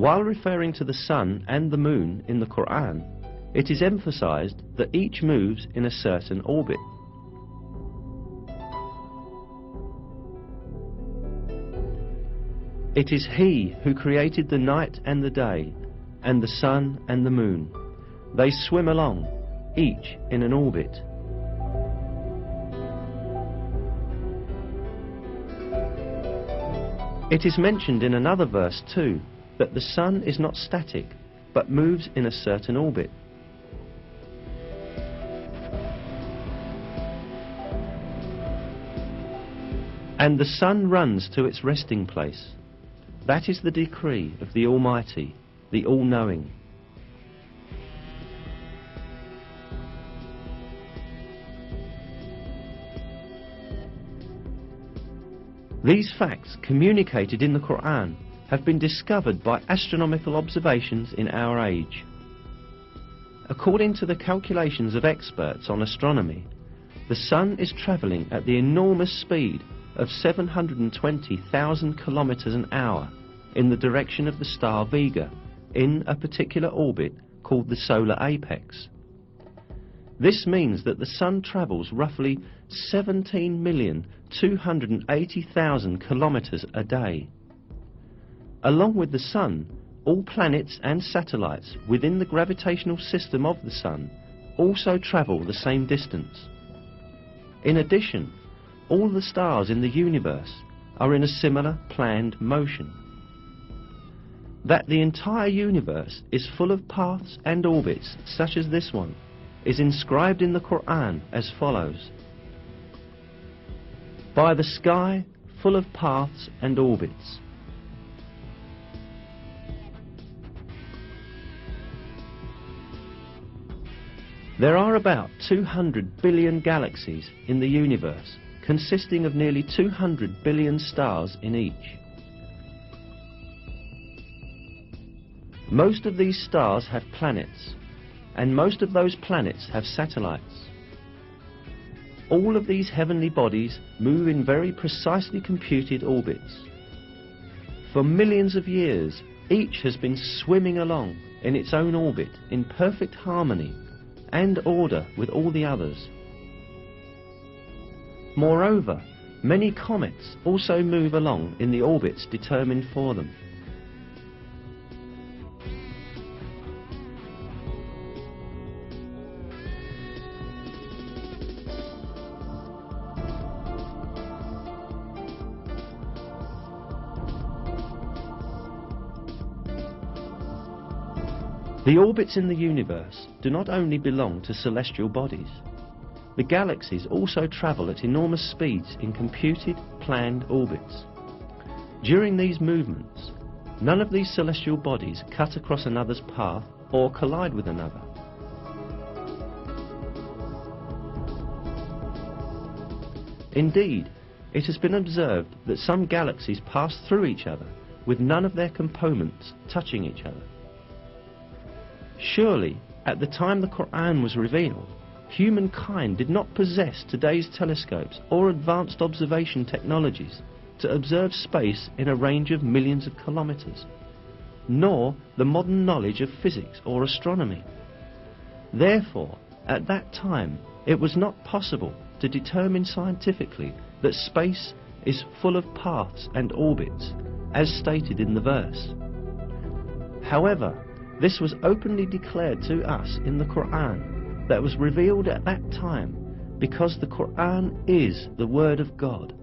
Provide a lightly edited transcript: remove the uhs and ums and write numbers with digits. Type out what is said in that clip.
While referring to the sun and the moon in the Quran, it is emphasized that each moves in a certain orbit. It is He who created the night and the day, and the sun and the moon. They swim along, each in an orbit. It is mentioned in another verse too, that the sun is not static, but moves in a certain orbit. And the sun runs to its resting place. That is the decree of the Almighty, the All-Knowing. These facts communicated in the Quran have been discovered by astronomical observations in our age. According to the calculations of experts on astronomy, the sun is travelling at the enormous speed of 720,000 kilometers an hour in the direction of the star Vega in a particular orbit called the solar apex. This means that the sun travels roughly 17,280,000 kilometers a day. Along with the sun, all planets and satellites within the gravitational system of the sun also travel the same distance. In addition, all the stars in the universe are in a similar planned motion. That the entire universe is full of paths and orbits such as this one is inscribed in the Quran as follows: by the sky full of paths and orbits. There are about 200 billion galaxies in the universe, consisting of nearly 200 billion stars in each. Most of these stars have planets, and most of those planets have satellites. All of these heavenly bodies move in very precisely computed orbits. For millions of years, each has been swimming along in its own orbit in perfect harmony and order with all the others. Moreover, many comets also move along in the orbits determined for them. The orbits in the universe do not only belong to celestial bodies. The galaxies also travel at enormous speeds in computed, planned orbits. During these movements, none of these celestial bodies cut across another's path or collide with another. Indeed, it has been observed that some galaxies pass through each other with none of their components touching each other. Surely, at the time the Quran was revealed, humankind did not possess today's telescopes or advanced observation technologies to observe space in a range of millions of kilometers, nor the modern knowledge of physics or astronomy. Therefore, at that time, it was not possible to determine scientifically that space is full of paths and orbits, as stated in the verse. However, this was openly declared to us in the Quran that was revealed at that time, because the Quran is the Word of God.